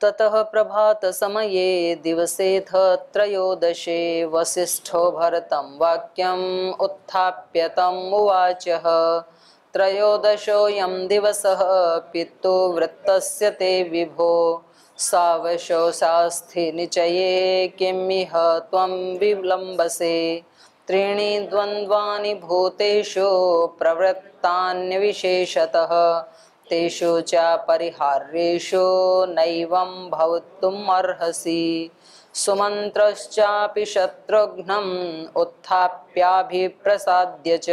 ततः प्रभात समये दिवसेऽथ त्रयोदशे वसिष्ठो भरतं वाक्यम् उत्थाप्य तम् उवाचः। त्रयोदशोऽयं दिवसः पितृवृत्तस्य ते विभो सावशो शास्ति निचये किमिह त्वं विलम्बसे। त्रीणि द्वन्द्वानि भूतेषु प्रवृत्तान्यविशेषतः तेषु च परिहार्येषु नैवं भवितुम् अर्हसि। सुमन्त्रश्चापि शत्रुघ्नम् उत्थाप्याभिप्रसाद्य च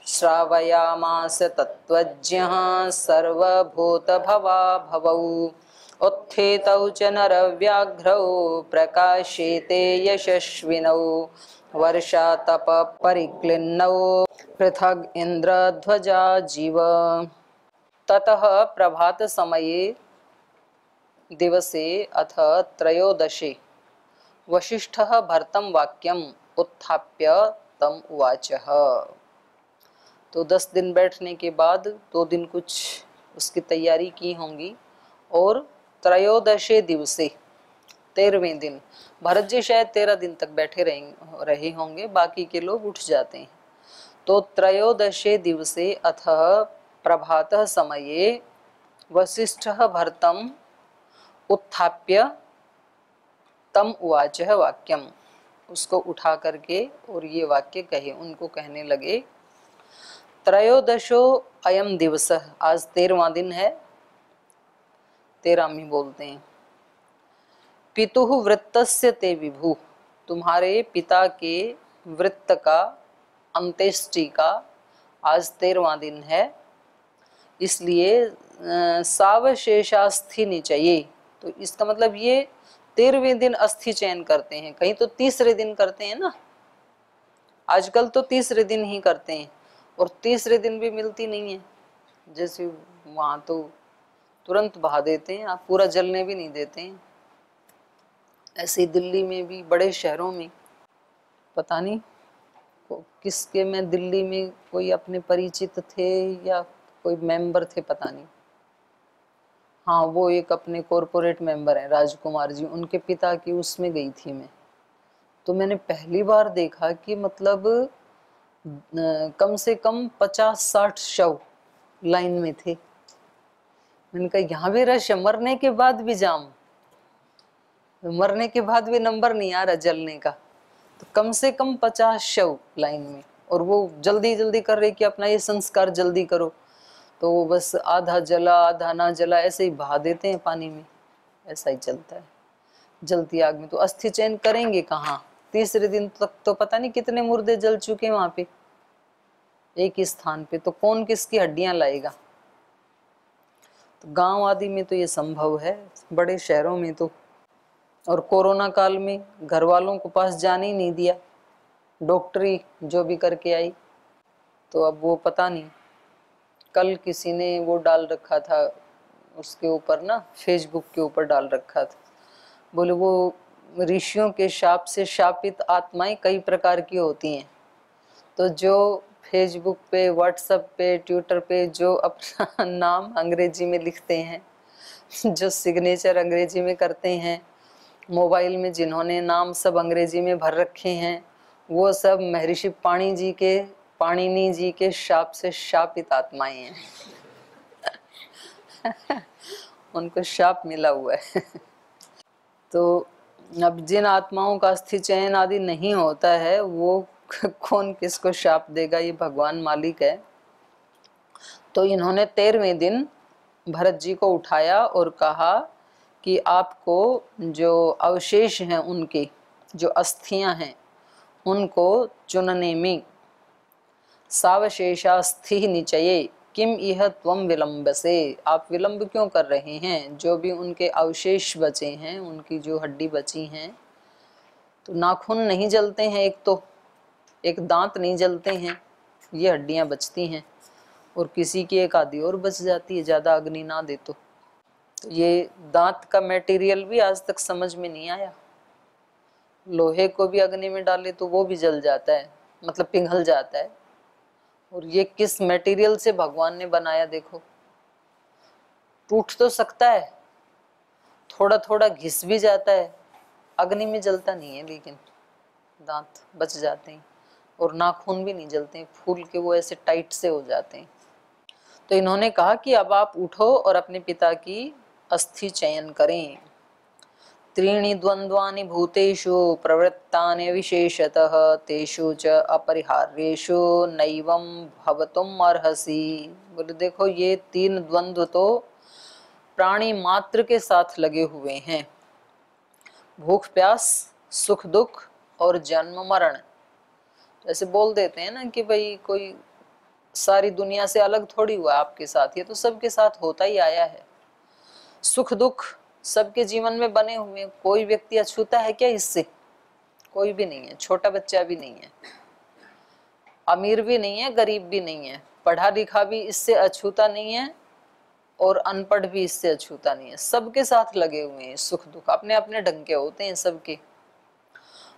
श्रावयामास तत्त्वज्ञः सर्वभूतभवा भवौ। उत्थितौ च नरव्याघ्रौ प्रकाशेते यशस्विनौ वर्षातप परिक्लिन्नौ पृथग् इन्द्रध्वजा जीव। ततः प्रभात समये दिवसे अथ त्रयोदशे वसिष्ठः भरतं वाक्यम उत्थाप्य तम उवाचः। तो 10 दिन बैठने के बाद 2 दिन कुछ उसकी तैयारी की होंगी और त्रयोदशे दिवसे 13वें दिन, भरत जी शायद 13 दिन तक बैठे रहे होंगे, बाकी के लोग उठ जाते हैं। तो त्रयोदशे दिवसे अथ प्रभातः समये वसिष्ठः भरतम् उत्थाप्य तम उवाचः वाक्यम, उसको उठा करके और ये वाक्य कहे, उनको कहने लगे। त्रयोदशो अयम दिवस, आज 13वां दिन है, 13वीं बोलते हैं। पितुः वृत्तस्य ते विभु, तुम्हारे पिता के वृत्त का, अंत्येष्टि का आज 13वां दिन है, इसलिए सावशेषास्थि निचये। तो इसका मतलब ये 13वें दिन अस्थि चयन करते हैं, कहीं तो 30रे दिन करते हैं ना, आजकल तो 30रे दिन ही करते हैं, और 30रे दिन भी मिलती नहीं है। जैसे वहाँ तो तुरंत बहा देते हैं, आप पूरा जलने भी नहीं देते हैं। ऐसे ही दिल्ली में भी, बड़े शहरों में, पता नहीं किसके में, दिल्ली में कोई अपने परिचित थे या कोई मेंबर थे, पता नहीं। हाँ, वो एक अपने कॉरपोरेट मेंबर हैं राजकुमार जी, उनके पिता की उसमें गई थी मैं। तो मैंने पहली बार देखा कि मतलब कम से कम 50-60 शव लाइन में थे। मैंने कहा यहाँ भी रश है, मरने के बाद भी जाम, मरने के बाद भी नंबर नहीं आ रहा जलने का। तो कम से कम 50 शव लाइन में, और वो जल्दी जल्दी कर रहे कि अपना ये संस्कार जल्दी करो। तो वो बस आधा जला आधा ना जला ऐसे ही बहा देते हैं पानी में, ऐसा ही चलता है जलती आग में। तो अस्थि चयन करेंगे कहाँ? 30रे दिन तक तो पता नहीं कितने मुर्दे जल चुके हैं वहां पे, एक ही स्थान पे। तो कौन किसकी हड्डियां लाएगा? तो गांव आदि में तो ये संभव है, बड़े शहरों में तो। और कोरोना काल में घर वालों को पास जाने ही नहीं दिया, डॉक्टरी जो भी करके आई। तो अब वो पता नहीं, कल किसी ने वो डाल रखा था उसके ऊपर ना, फेसबुक के ऊपर डाल रखा था, बोले वो ऋषियों के शाप से शापित आत्माएं कई प्रकार की होती हैं। तो जो फेसबुक पे, व्हाट्सएप पे, ट्विटर पे जो अपना नाम अंग्रेजी में लिखते हैं, जो सिग्नेचर अंग्रेजी में करते हैं, मोबाइल में जिन्होंने नाम सब अंग्रेजी में भर रखे हैं, वो सब महर्षि पाणिनि जी के शाप से शापित आत्माएं हैं। उनको शाप मिला हुआ है। तो अब जिन आत्माओं का अस्थि चयन आदि नहीं होता है, वो कौन किसको शाप देगा, ये भगवान मालिक है। तो इन्होंने 13वें दिन भरत जी को उठाया और कहा कि आपको जो अवशेष हैं, उनके जो अस्थियां हैं, उनको चुनने में सावशेषास्थि निचये किम इह त्वम विलंबसे, आप विलंब क्यों कर रहे हैं? जो भी उनके अवशेष बचे हैं, उनकी जो हड्डी बची हैं, तो नाखून नहीं जलते हैं, एक दांत नहीं जलते हैं, ये हड्डियां बचती हैं, और किसी की एक आधी और बच जाती है, ज़्यादा अग्नि ना दे तो ये दांत का मटेरियल भी आज तक समझ में नहीं आया। लोहे को भी अग्नि में डाले तो वो भी जल जाता है, मतलब पिघल जाता है। और ये किस मटेरियल से भगवान ने बनाया देखो, टूट तो सकता है, थोड़ा थोड़ा घिस भी जाता है, अग्नि में जलता नहीं है, लेकिन दांत बच जाते हैं और नाखून भी नहीं जलते हैं, फूल के वो ऐसे टाइट से हो जाते हैं। तो इन्होंने कहा कि अब आप उठो और अपने पिता की अस्थि चयन करें। त्रीणि द्वंद्वानि भूतेषु प्रवृत्तानि विशेषतः तेषु च अपरिहार्येषु नैवं भवतुम अर्हसि। बोले देखो ये 3 द्वंद्व तो प्राणी मात्र के साथ लगे हुए हैं, भूख प्यास, सुख दुख और जन्म मरण। ऐसे बोल देते हैं ना कि भाई कोई सारी दुनिया से अलग थोड़ी हुआ आपके साथ, ये तो सबके साथ होता ही आया है। सुख दुख सबके जीवन में बने हुए हैं, कोई व्यक्ति अछूता है क्या इससे? कोई भी नहीं है, छोटा बच्चा भी नहीं है, अमीर भी नहीं है, गरीब भी नहीं है, पढ़ा लिखा भी इससे अछूता नहीं है और अनपढ़ भी इससे अछूता नहीं है। सबके साथ लगे हुए हैं सुख दुख, अपने अपने ढंग के होते हैं सबके।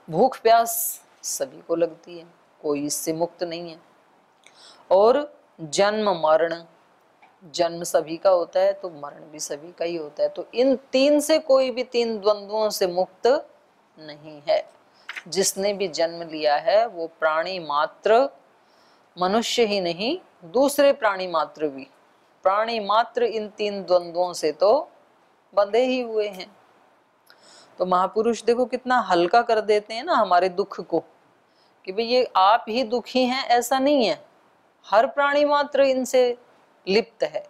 भूख प्यास सभी को लगती है, कोई इससे मुक्त नहीं है। और जन्म मरण, जन्म सभी का होता है तो मरण भी सभी का ही होता है। तो इन 3 से कोई भी 3 द्वंद्वों से मुक्त नहीं है। जिसने भी जन्म लिया है वो प्राणी मात्र, मनुष्य ही नहीं दूसरे प्राणी मात्र भी, प्राणी मात्र इन 3 द्वंद्वों से तो बंधे ही हुए हैं। तो महापुरुष देखो कितना हल्का कर देते हैं ना हमारे दुख को, कि भाई ये आप ही दुखी हैं ऐसा नहीं है, हर प्राणी मात्र इनसे लिप्त है।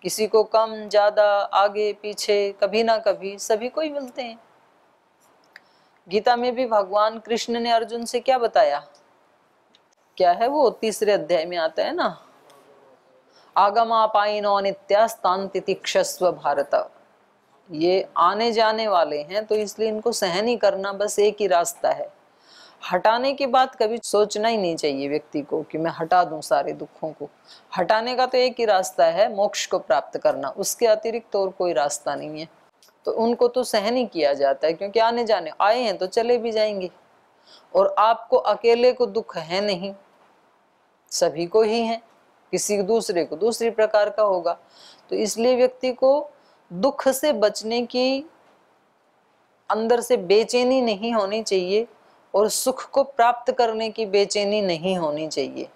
किसी को कम ज्यादा आगे पीछे कभी ना कभी सभी को ही मिलते हैं। गीता में भी भगवान कृष्ण ने अर्जुन से क्या बताया, क्या है वो 3रे अध्याय में आता है ना, आगमापायिनो नित्यास्तान तितिक्षस्व भारत। ये आने जाने वाले हैं तो इसलिए इनको सहन ही करना बस एक ही रास्ता है। हटाने की बात कभी सोचना ही नहीं चाहिए व्यक्ति को कि मैं हटा दूं सारे दुखों को। हटाने का तो एक ही रास्ता है, मोक्ष को प्राप्त करना, उसके अतिरिक्त और कोई रास्ता नहीं है। तो उनको तो सहन ही किया जाता है, क्योंकि आने जाने आए हैं तो चले भी जाएंगे। और आपको अकेले को दुख है नहीं, सभी को ही है, किसी दूसरे को दूसरी प्रकार का होगा। तो इसलिए व्यक्ति को दुख से बचने की अंदर से बेचैनी नहीं होनी चाहिए और सुख को प्राप्त करने की बेचैनी नहीं होनी चाहिए।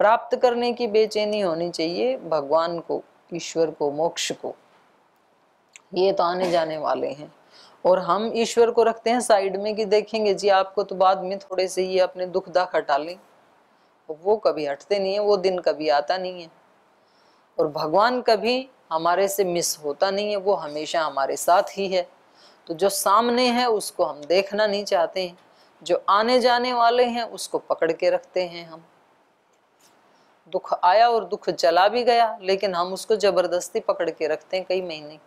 प्राप्त करने की बेचैनी होनी चाहिए भगवान को, ईश्वर को, मोक्ष को। ये तो आने जाने वाले हैं और हम ईश्वर को रखते हैं साइड में कि देखेंगे जी आपको तो बाद में थोड़े से ये अपने दुख दाख हटा लें। वो कभी हटते नहीं है, वो दिन कभी आता नहीं है। और भगवान कभी हमारे से मिस होता नहीं है, वो हमेशा हमारे साथ ही है। तो जो सामने है उसको हम देखना नहीं चाहते हैं, जो आने जाने वाले हैं उसको पकड़ के रखते हैं हम। दुख आया और दुख चला भी गया, लेकिन हम उसको जबरदस्ती पकड़ के रखते हैं कई महीने।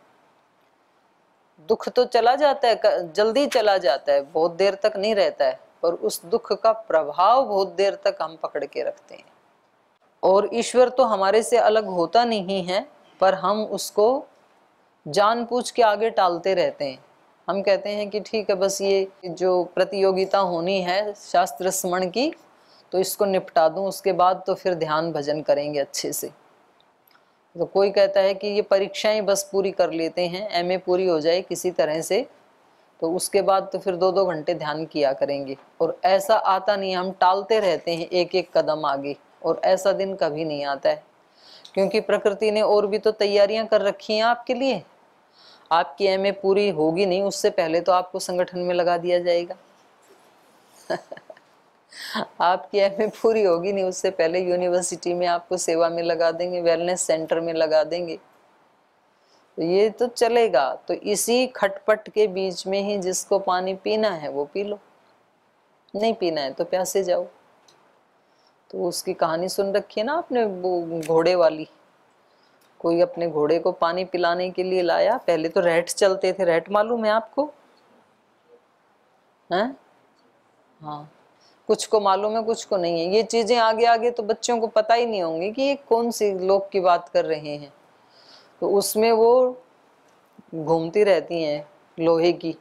दुख तो चला जाता है, जल्दी चला जाता है, बहुत देर तक नहीं रहता है, पर उस दुख का प्रभाव बहुत देर तक हम पकड़ के रखते हैं। और ईश्वर तो हमारे से अलग होता नहीं है, पर हम उसको जानबूझ के आगे टालते रहते हैं। हम कहते हैं कि ठीक है बस ये जो प्रतियोगिता होनी है शास्त्र स्मरण की, तो इसको निपटा दूं, उसके बाद तो फिर ध्यान भजन करेंगे अच्छे से। तो कोई कहता है कि ये परीक्षाएं बस पूरी कर लेते हैं, एमए पूरी हो जाए किसी तरह से, तो उसके बाद तो फिर 2-2 घंटे ध्यान किया करेंगे। और ऐसा आता नहीं, हम टालते रहते हैं एक एक कदम आगे, और ऐसा दिन कभी नहीं आता है। क्योंकि प्रकृति ने और भी तो तैयारियां कर रखी हैं आपके लिए। आपकी एमए पूरी होगी नहीं उससे पहले तो आपको संगठन में लगा दिया जाएगा। आपकी एमए पूरी होगी नहीं उससे पहले यूनिवर्सिटी में आपको सेवा में लगा देंगे, वेलनेस सेंटर में लगा देंगे। तो ये तो चलेगा। तो इसी खटपट के बीच में ही जिसको पानी पीना है वो पी लो, नहीं पीना है तो प्यासे जाओ। तो उसकी कहानी सुन रखी है ना आपने, वो घोड़े वाली। कोई अपने घोड़े को पानी पिलाने के लिए लाया, पहले तो रैट चलते थे, रैट मालूम है आपको? हैं? हाँ, कुछ को मालूम है कुछ को नहीं है। ये चीजें आगे आगे तो बच्चों को पता ही नहीं होंगी कि ये कौन सी लोग की बात कर रहे हैं। तो उसमें वो घूमती रहती हैं लोहे की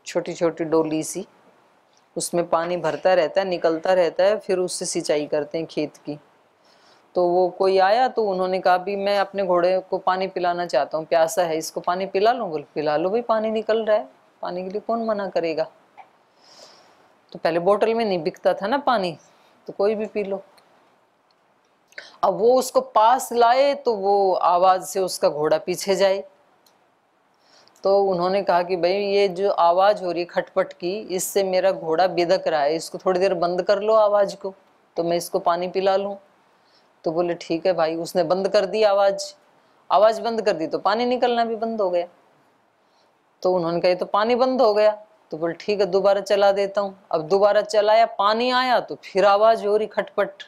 छोटी छोटी डोली सी, उसमें पानी भरता रहता है, निकलता रहता है, फिर उससे सिंचाई करते हैं खेत की। तो वो कोई आया तो उन्होंने कहा भी मैं अपने घोड़े को पानी पिलाना चाहता हूँ, प्यासा है, इसको पानी पिला लो। बोले पिला लो भाई, पानी निकल रहा है, पानी के लिए कौन मना करेगा। तो पहले बोतल में नहीं बिकता था ना पानी, तो कोई भी पी लो। अब वो उसको पास लाए तो वो आवाज से उसका घोड़ा पीछे जाए। तो उन्होंने कहा कि भाई ये जो आवाज हो रही है खटपट की, इससे मेरा घोड़ा बिदक रहा है, इसको थोड़ी देर बंद कर लो आवाज को, तो मैं इसको पानी पिला लूं। तो बोले ठीक है भाई। उसने बंद कर दी आवाज, आवाज बंद कर दी तो पानी निकलना भी बंद हो गया। तो उन्होंने कहा तो पानी बंद हो गया। तो बोले ठीक है दोबारा चला देता हूँ। अब दोबारा चलाया, पानी आया तो फिर आवाज हो रही खटपट,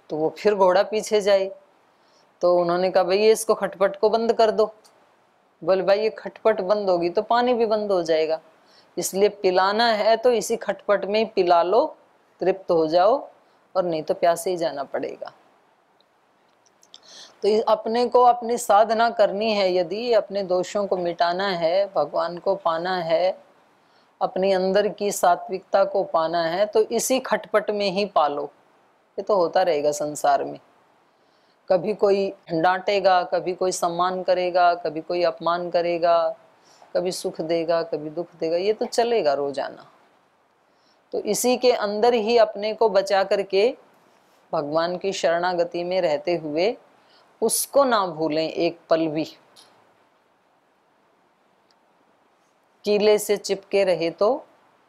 तो वो फिर घोड़ा पीछे जाए। तो उन्होंने कहा भाई इसको खटपट को बंद कर दो। बोले भाई ये खटपट बंद होगी तो पानी भी बंद हो जाएगा, इसलिए पिलाना है तो इसी खटपट में ही पिला लो, तृप्त हो जाओ, और नहीं तो प्यासे ही जाना पड़ेगा। तो अपने को अपनी साधना करनी है, यदि अपने दोषों को मिटाना है, भगवान को पाना है, अपनी अंदर की सात्विकता को पाना है, तो इसी खटपट में ही पालो। ये तो होता रहेगा संसार में, कभी कोई डांटेगा, कभी कोई सम्मान करेगा, कभी कोई अपमान करेगा, कभी सुख देगा, कभी दुख देगा, ये तो चलेगा रोजाना। तो इसी के अंदर ही अपने को बचा करके भगवान की शरणागति में रहते हुए उसको ना भूलें एक पल भी। कीले से चिपके रहे तो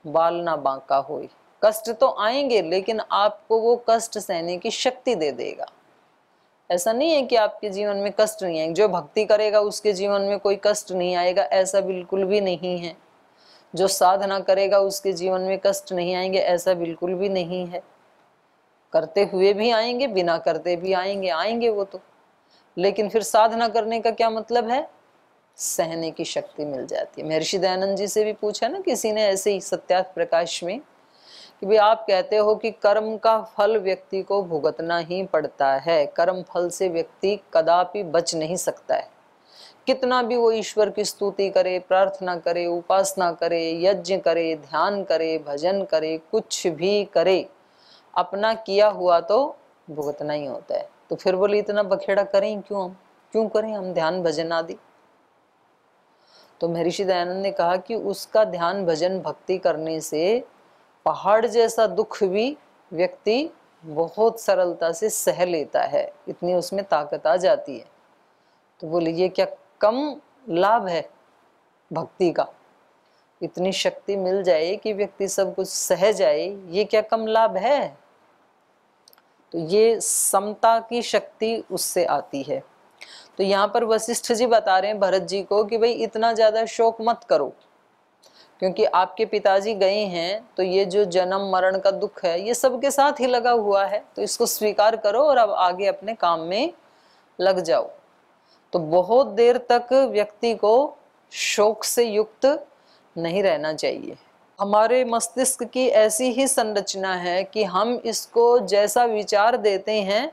बाल ना बांका होए। कष्ट तो आएंगे लेकिन आपको वो कष्ट सहने की शक्ति दे देगा। ऐसा नहीं है कि आपके जीवन में कष्ट नहीं आएंगे, जो भक्ति करेगा उसके जीवन में कोई कष्ट नहीं आएगा, ऐसा बिल्कुल भी नहीं है। जो साधना करेगा उसके जीवन में कष्ट नहीं आएंगे, ऐसा बिल्कुल भी नहीं है। करते हुए भी आएंगे, बिना करते भी आएंगे, आएंगे वो तो। लेकिन फिर साधना करने का क्या मतलब है, सहने की शक्ति मिल जाती है। महर्षि दयानंद जी से भी पूछा ना किसी ने ऐसे ही सत्यार्थ प्रकाश में कि भाई आप कहते हो कि कर्म का फल व्यक्ति को भुगतना ही पड़ता है, कर्म फल से व्यक्ति कदापि बच नहीं सकता है। कितना भी वो ईश्वर की स्तुति करे, प्रार्थना करे, उपासना करे, यज्ञ करे, ध्यान करे, भजन करे, कुछ भी करे, अपना किया हुआ तो भुगतना ही होता है। तो फिर बोले इतना बखेड़ा करें क्यों, हम क्यों करें हम ध्यान भजन आदि। तो महर्षि दयानंद ने कहा कि उसका ध्यान भजन भक्ति करने से पहाड़ जैसा दुख भी व्यक्ति बहुत सरलता से सह लेता है, इतनी उसमें ताकत आ जाती है। तो बोले ये क्या कम लाभ है भक्ति का, इतनी शक्ति मिल जाए कि व्यक्ति सब कुछ सह जाए, ये क्या कम लाभ है। तो ये समता की शक्ति उससे आती है। तो यहाँ पर वशिष्ठ जी बता रहे हैं भरत जी को कि भाई इतना ज्यादा शोक मत करो, क्योंकि आपके पिताजी गए हैं तो ये जो जन्म मरण का दुख है ये सबके साथ ही लगा हुआ है, तो इसको स्वीकार करो और अब आगे अपने काम में लग जाओ। तो बहुत देर तक व्यक्ति को शोक से युक्त नहीं रहना चाहिए। हमारे मस्तिष्क की ऐसी ही संरचना है कि हम इसको जैसा विचार देते हैं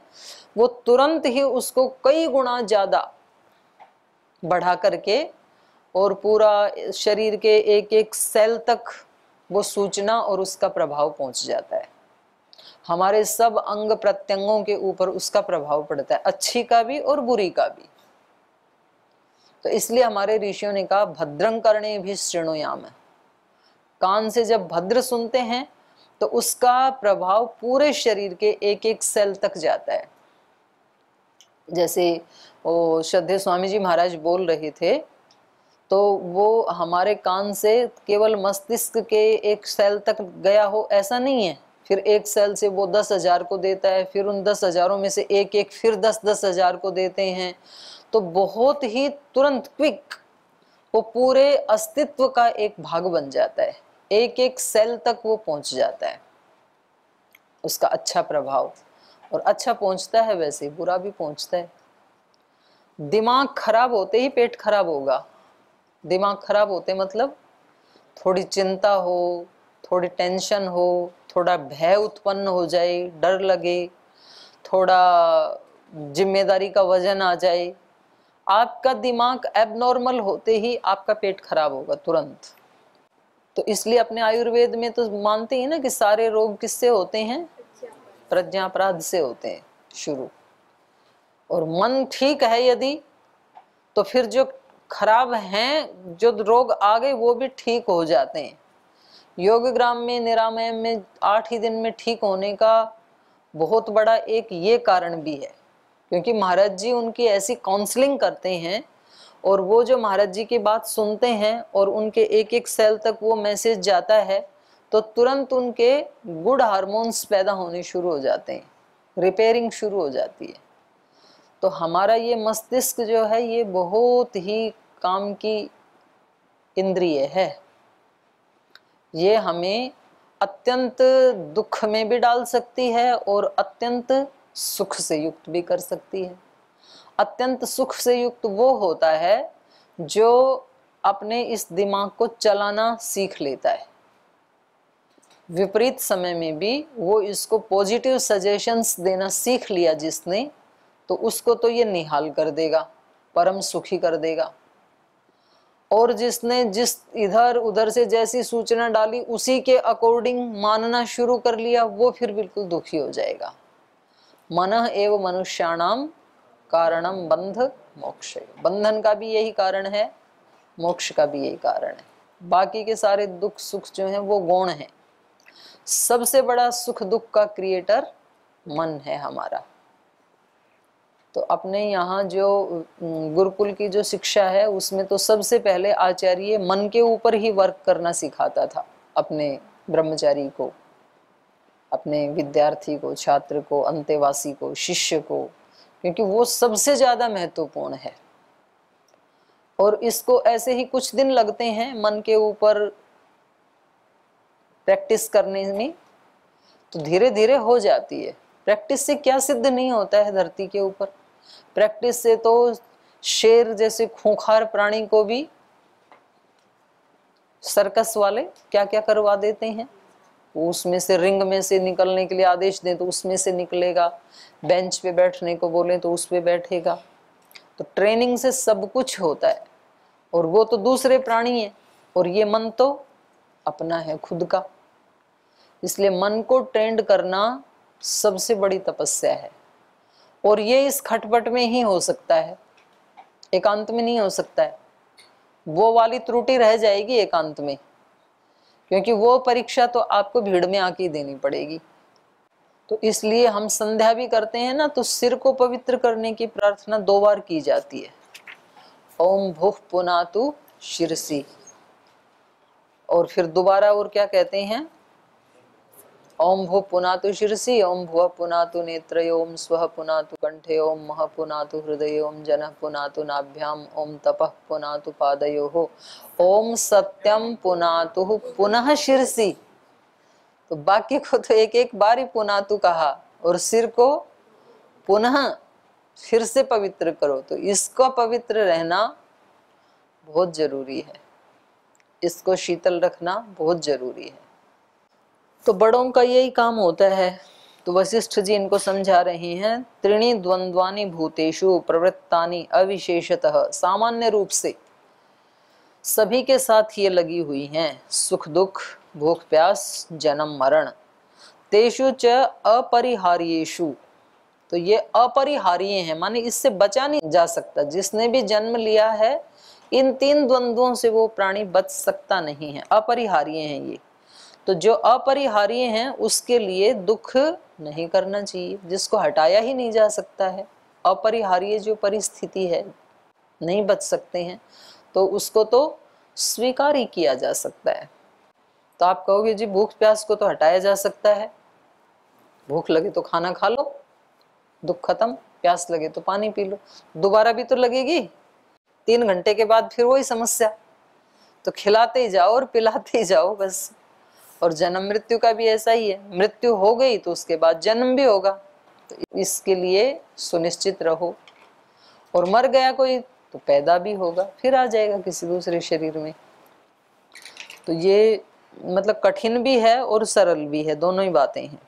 वो तुरंत ही उसको कई गुना ज्यादा बढ़ा करके और पूरा शरीर के एक एक सेल तक वो सूचना और उसका प्रभाव पहुंच जाता है। हमारे सब अंग प्रत्यंगों के ऊपर उसका प्रभाव पड़ता है, अच्छी का भी और बुरी का भी। तो इसलिए हमारे ऋषियों ने कहा भद्रं कर्णे भी शृणुयाम, कान से जब भद्र सुनते हैं तो उसका प्रभाव पूरे शरीर के एक एक सेल तक जाता है। जैसे वो श्रद्धेय स्वामी जी महाराज बोल रहे थे तो वो हमारे कान से केवल मस्तिष्क के एक सेल तक गया हो ऐसा नहीं है, फिर एक सेल से वो 10,000 को देता है, फिर उन 10,000 में से एक एक फिर 10,000 को देते हैं। तो बहुत ही तुरंत क्विक वो पूरे अस्तित्व का एक भाग बन जाता है, एक एक सेल तक वो पहुंच जाता है उसका अच्छा प्रभाव। और अच्छा पहुंचता है वैसे बुरा भी पहुंचता है। दिमाग खराब होते ही पेट खराब होगा। दिमाग खराब होते मतलब थोड़ी चिंता हो, थोड़ी टेंशन हो, थोड़ा भय उत्पन्न हो जाए, डर लगे, थोड़ा जिम्मेदारी का वजन आ जाए, आपका दिमाग एबनॉर्मल होते ही आपका पेट खराब होगा तुरंत। तो इसलिए अपने आयुर्वेद में तो मानते हैं ना कि सारे रोग किससे होते हैं, प्रज्ञापराध से होते हैं शुरू। और मन ठीक है यदि, तो फिर जो खराब हैं, जो रोग आ गए वो भी ठीक हो जाते हैं। योगग्राम में, निरामयम में 8 ही दिन में ठीक होने का बहुत बड़ा एक ये कारण भी है, क्योंकि महाराज जी उनकी ऐसी काउंसलिंग करते हैं, और वो जो महाराज जी की बात सुनते हैं और उनके एक एक सेल तक वो मैसेज जाता है, तो तुरंत उनके गुड हार्मोन्स पैदा होने शुरू हो जाते हैं, रिपेयरिंग शुरू हो जाती है। तो हमारा ये मस्तिष्क जो है ये बहुत ही काम की इंद्रिय है। ये हमें अत्यंत दुख में भी डाल सकती है और अत्यंत सुख से युक्त भी कर सकती है। अत्यंत सुख से युक्त वो होता है जो अपने इस दिमाग को चलाना सीख लेता है। विपरीत समय में भी वो इसको पॉजिटिव सजेशंस देना सीख लिया जिसने, तो उसको तो ये निहाल कर देगा, परम सुखी कर देगा। और जिसने जिस इधर उधर से जैसी सूचना डाली उसी के अकॉर्डिंग मानना शुरू कर लिया, वो फिर बिल्कुल दुखी हो जाएगा। मनः एव मनुष्याणाम कारणम बंध मोक्ष। बंधन का भी यही कारण है, मोक्ष का भी यही कारण है। बाकी के सारे दुख सुख जो हैं वो गौण हैं। सबसे बड़ा सुख दुख का क्रिएटर मन है हमारा। तो अपने यहाँ जो गुरुकुल की जो शिक्षा है उसमें तो सबसे पहले आचार्य मन के ऊपर ही वर्क करना सिखाता था अपने ब्रह्मचारी को, अपने विद्यार्थी को, छात्र को, अंतेवासी को, शिष्य को, क्योंकि वो सबसे ज्यादा महत्वपूर्ण है। और इसको ऐसे ही कुछ दिन लगते हैं मन के ऊपर प्रैक्टिस करने में, तो धीरे धीरे हो जाती है। प्रैक्टिस से क्या सिद्ध नहीं होता है धरती के ऊपर। प्रैक्टिस से तो शेर जैसे खूंखार प्राणी को भी सर्कस वाले क्या क्या करवा देते हैं। उसमें से रिंग में से निकलने के लिए आदेश दें तो उसमें से निकलेगा, बेंच पे बैठने को बोले तो उस पे बैठेगा। तो ट्रेनिंग से सब कुछ होता है, और वो तो दूसरे प्राणी है और ये मन तो अपना है खुद का। इसलिए मन को ट्रेंड करना सबसे बड़ी तपस्या है, और ये इस खटपट में ही हो सकता है, एकांत में नहीं हो सकता है। वो वाली त्रुटि रह जाएगी एकांत में, क्योंकि वो परीक्षा तो आपको भीड़ में आके देनी पड़ेगी। तो इसलिए हम संध्या भी करते हैं ना, तो सिर को पवित्र करने की प्रार्थना 2 बार की जाती है। ओम भुः पुनातु शिरसी, और फिर दोबारा और क्या कहते हैं, ओम भुः पुनातु शिरसी, ओम भुवः पुनातु नेत्रय, ओम स्वः पुनातु कंठे, ओम महः पुनातु हृदय, ओम जनः पुनातु नाभ्याम, ओम तपः पुनातु पादयोः, ओम सत्यम पुनातु पुनः शिरसी। तो बाकी को तो एक एक बार ही पुनातु कहा, और सिर को पुनः फिर से पवित्र करो। तो इसको पवित्र रहना बहुत जरूरी है, इसको शीतल रखना बहुत जरूरी है। तो बड़ों का यही काम होता है। तो वशिष्ठ जी इनको समझा रहे हैं, त्रीणि द्वंद्वानि भूतेषु प्रवृत्तानि अविशेषतः, सामान्य रूप से सभी के साथ ये लगी हुई हैं, सुख दुख, भूख प्यास, जन्म मरण। तेषु च अपरिहार्येषु, तो ये अपरिहार्य हैं, माने इससे बचा नहीं जा सकता। जिसने भी जन्म लिया है इन 3 द्वंद्वों से वो प्राणी बच सकता नहीं है, अपरिहार्य हैं ये। तो जो अपरिहार्य हैं उसके लिए दुख नहीं करना चाहिए, जिसको हटाया ही नहीं जा सकता है, अपरिहार्य जो परिस्थिति है, नहीं बच सकते हैं, तो उसको तो स्वीकार ही किया जा सकता है। तो आप कहोगे जी भूख प्यास को तो हटाया जा सकता है, भूख लगे तो खाना खा लो, दुख खत्म, प्यास लगे तो पानी पी लो। दोबारा भी तो लगेगी, 3 घंटे के बाद फिर वही समस्या। तो खिलाते ही जाओ और पिलाते ही जाओ बस। और जन्म मृत्यु का भी ऐसा ही है, मृत्यु हो गई तो उसके बाद जन्म भी होगा। तो इसके लिए सुनिश्चित रहो, और मर गया कोई तो पैदा भी होगा, फिर आ जाएगा किसी दूसरे शरीर में। तो ये मतलब कठिन भी है और सरल भी है, दोनों ही बातें हैं।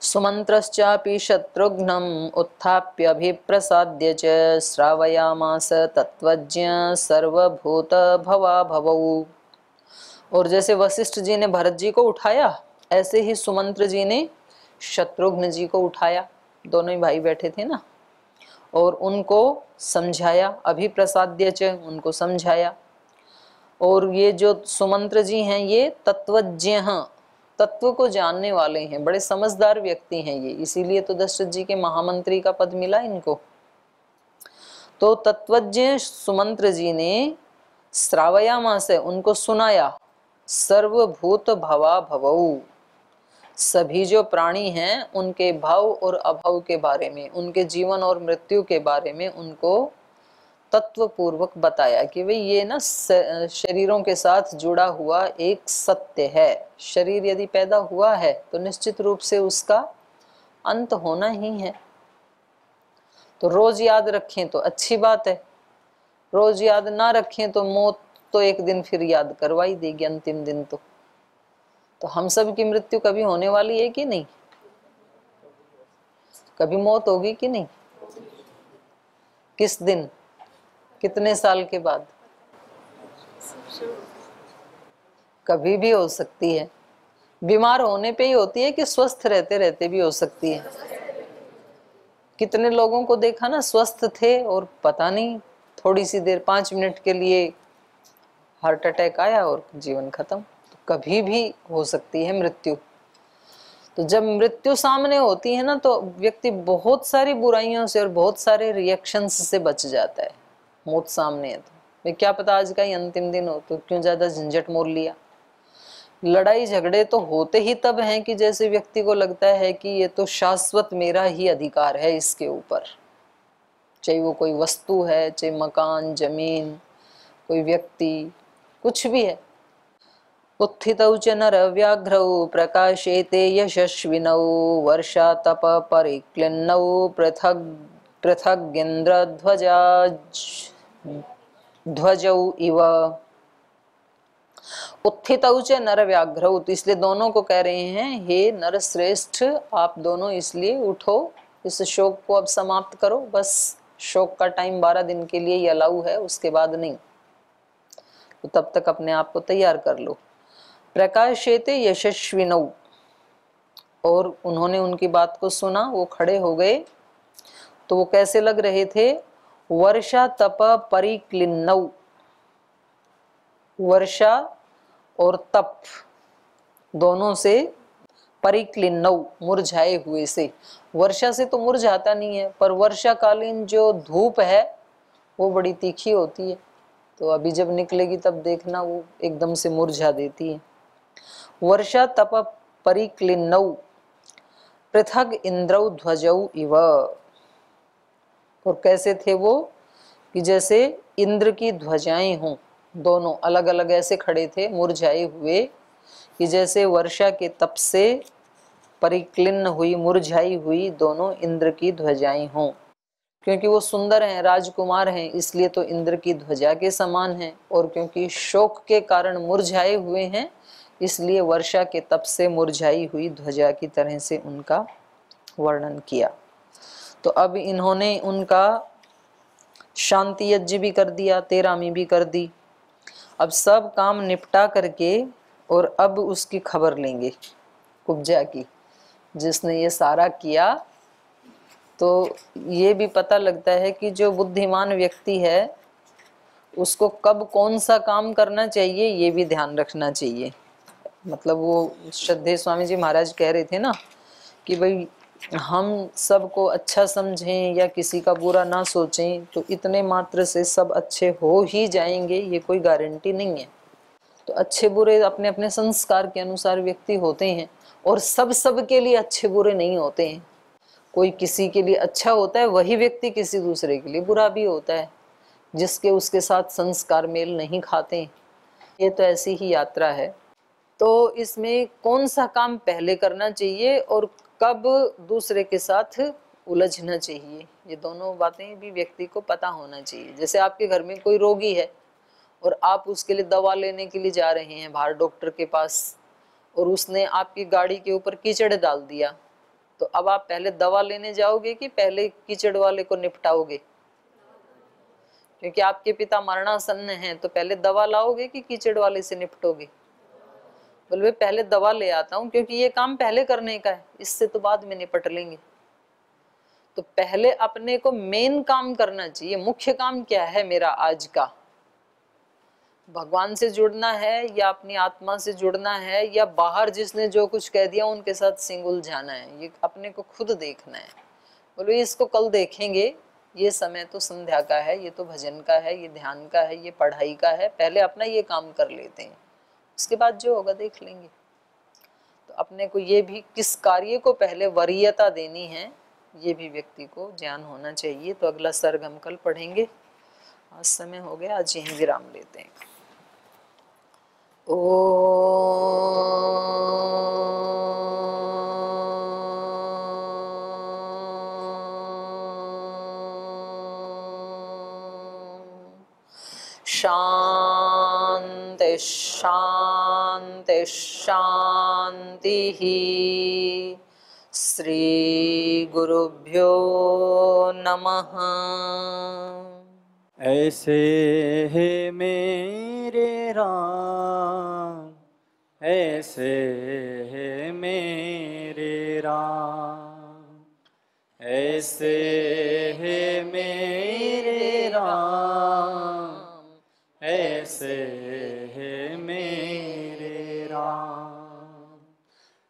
सुमंत्रश्चापि शत्रुघ्नम् उत्थाप्यभिप्रसाद्य च श्रावयामास तत्त्वज्ञ सर्वभूत भवा भवौ। और जैसे वशिष्ठ जी ने भरत जी को उठाया, ऐसे ही सुमंत्र जी ने शत्रुघ्न जी को उठाया। दोनों ही भाई बैठे थे ना, और उनको समझाया, अभिप्रसाद्य च, उनको समझाया। और ये जो सुमंत्र जी हैं ये तत्वज्ञ हैं, तत्व को जानने वाले हैं, बड़े समझदार व्यक्ति हैं ये, इसीलिए तो दशरथ जी के महामंत्री का पद मिला इनको। तो तत्वज्ञ सुमंत्र जी ने श्रावयामास, उनको सुनाया, सर्वभूत भवा भवौ, सभी जो प्राणी हैं उनके भाव और अभाव के बारे में, उनके जीवन और मृत्यु के बारे में उनको तत्व पूर्वक बताया कि भाई ये ना शरीरों के साथ जुड़ा हुआ एक सत्य है। शरीर यदि पैदा हुआ है तो निश्चित रूप से उसका अंत होना ही है। तो रोज याद रखें तो अच्छी बात है, रोज याद ना रखें तो मौत तो एक दिन फिर याद करवाई देगी, अंतिम दिन। तो हम सब की मृत्यु कभी होने वाली है कि नहीं? कभी मौत होगी कि नहीं? किस दिन, कितने साल के बाद? कभी भी हो सकती है। बीमार होने पे ही होती है कि स्वस्थ रहते रहते भी हो सकती है? कितने लोगों को देखा ना, स्वस्थ थे और पता नहीं थोड़ी सी देर 5 मिनट के लिए हार्ट अटैक आया और जीवन खत्म। तो कभी भी हो सकती है मृत्यु। तो जब मृत्यु सामने होती है ना तो व्यक्ति बहुत सारी बुराइयों से और बहुत सारे रिएक्शंस से बच जाता है। मौत सामने है तो क्या पता आज का ही अंतिम दिन हो, तो क्यों ज्यादा झंझट मोल लिया। लड़ाई झगड़े तो होते ही तब हैं कि जैसे व्यक्ति को लगता है कि ये तो शाश्वत मेरा ही अधिकार है इसके ऊपर, चाहे वो कोई वस्तु है, चाहे मकान, जमीन, कोई व्यक्ति, कुछ भी है। उत्थितौ च नरव्याघ्रौ प्रकाशेते यशस्विनौ वर्षा तप परिक्लिन्नौ पृथग ध्वजौ इव। उत्थितौ च नरव्याघ्रौ, तो इसलिए दोनों को कह रहे हैं, हे नरश्रेष्ठ आप दोनों इसलिए उठो, इस शोक को अब समाप्त करो। बस शोक का टाइम 12 दिन के लिए ही अलाउ है, उसके बाद नहीं। तो तब तक अपने आप को तैयार कर लो। प्रकाशेते यशस्विनौ, और उन्होंने उनकी बात को सुना, वो खड़े हो गए। तो वो कैसे लग रहे थे? वर्षा तप परिक्लिन्नौ, वर्षा और तप दोनों से, परिक्लिन्नौ मुरझाए हुए से। वर्षा से तो मुरझाता नहीं है, पर वर्षाकालीन जो धूप है वो बड़ी तीखी होती है, तो अभी जब निकलेगी तब देखना वो एकदम से मुरझा देती है। वर्षा तप परिक्लिन्नौ पृथग इंद्रौ ध्वजौ इव, और कैसे थे वो कि जैसे इंद्र की ध्वजाएं हों, दोनों अलग अलग ऐसे खड़े थे मुरझाए हुए, कि जैसे वर्षा के तप से परिक्लिन्न हुई, मुरझाई हुई दोनों इंद्र की ध्वजाएं हों। क्योंकि वो सुंदर हैं, राजकुमार हैं, इसलिए तो इंद्र की ध्वजा के समान हैं। और क्योंकि शोक के कारण मुरझाए हुए हैं, इसलिए वर्षा के तप से मुरझाई हुई ध्वजा की तरह से उनका वर्णन किया। तो अब इन्होंने उनका शांति यज्ञ भी कर दिया, तेरामी भी कर दी। अब सब काम निपटा करके और अब उसकी खबर लेंगे कुब्जा की, जिसने ये सारा किया। तो ये भी पता लगता है कि जो बुद्धिमान व्यक्ति है उसको कब कौन सा काम करना चाहिए ये भी ध्यान रखना चाहिए। मतलब वो श्रद्धेय स्वामी जी महाराज कह रहे थे ना कि भाई हम सबको अच्छा समझें या किसी का बुरा ना सोचें, तो इतने मात्र से सब अच्छे हो ही जाएंगे ये कोई गारंटी नहीं है। तो अच्छे बुरे अपने अपने संस्कार के अनुसार व्यक्ति होते हैं, और सब के लिए अच्छे बुरे नहीं होते हैं। कोई किसी के लिए अच्छा होता है, वही व्यक्ति किसी दूसरे के लिए बुरा भी होता है, जिसके उसके साथ संस्कार मेल नहीं खाते। ये तो ऐसी ही यात्रा है। तो इसमें कौन सा काम पहले करना चाहिए और कब दूसरे के साथ उलझना चाहिए, ये दोनों बातें भी व्यक्ति को पता होना चाहिए। जैसे आपके घर में कोई रोगी है और आप उसके लिए दवा लेने के लिए जा रहे हैं बाहर डॉक्टर के पास, और उसने आपकी गाड़ी के ऊपर कीचड़ डाल दिया, तो अब आप पहले दवा लेने जाओगे कि पहले कीचड़ वाले को निपटाओगे? क्योंकि आपके पिता मरणासन्न हैं, तो पहले दवा लाओगे कि कीचड़ वाले से निपटोगे? बोले पहले दवा ले आता हूँ, क्योंकि ये काम पहले करने का है, इससे तो बाद में निपट लेंगे। तो पहले अपने को मेन काम करना चाहिए। मुख्य काम क्या है मेरा आज का? भगवान से जुड़ना है या अपनी आत्मा से जुड़ना है, या बाहर जिसने जो कुछ कह दिया उनके साथ सिंग उलझाना है? ये अपने को खुद देखना है। बोलो इसको कल देखेंगे, ये समय तो संध्या का है, ये तो भजन का है, ये ध्यान का है, ये पढ़ाई का है, पहले अपना ये काम कर लेते हैं, उसके बाद जो होगा देख लेंगे। तो अपने को ये भी किस कार्य को पहले वरीयता देनी है, ये भी व्यक्ति को ज्ञान होना चाहिए। तो अगला सर्ग हम कल पढ़ेंगे। आज समय हो गया, आज यहीं विराम लेते हैं। शांति शांति शांति। श्री गुरुभ्यो नमः। ऐसे है मेरे राम, ऐसे है मेरे राम, ऐसे है मेरे राम, ऐसे है मेरे राम।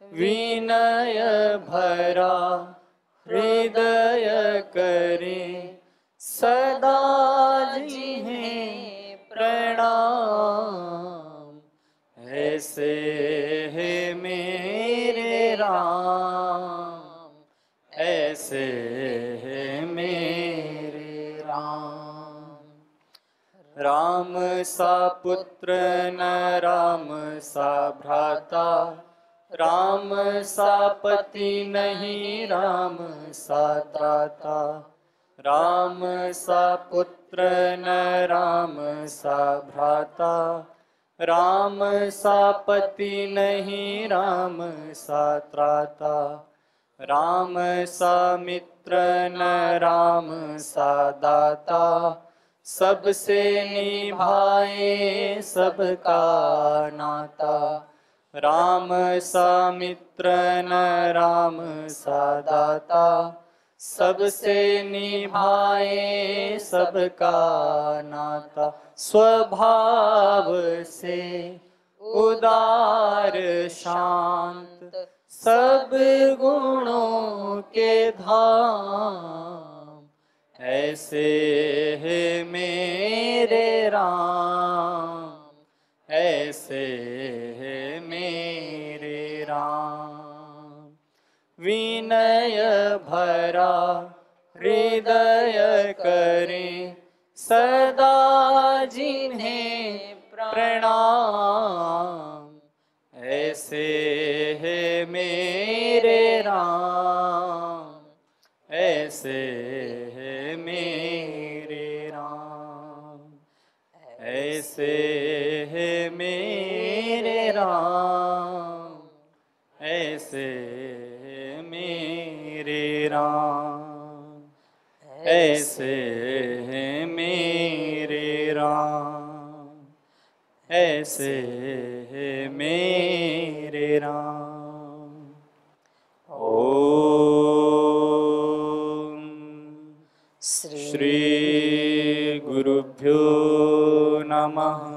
विनय भरा हृदय करें सदा जिन्हें प्रणाम, ऐसे है मेरे राम, ऐसे है मेरे राम। राम सा पुत्र न राम सा भ्राता, राम सा पति नहीं राम सा त्राता, राम सा पुत्र न राम सा भ्राता, राम सा पति नहीं राम सा त्राता, राम सा मित्र न राम सा दाता, सबसे निभाए सबका नाता, राम सा मित्र न राम सा दाता, सबसे निभाए सबका नाता। स्वभाव से उदार शांत, सब गुणों के धाम, ऐसे है मेरे राम, ऐसे है मेरे राम। विनय भरा हृदय करें सदा जिन्हें प्रणाम, ऐसे है मेरे राम, ऐसे है मेरे राम, ऐसे है मेरे राम, ऐसे मेरे राम, ऐसे है मेरे राम, ऐसे है मेरे राम। ओम श्री गुरुभ्यो नमः।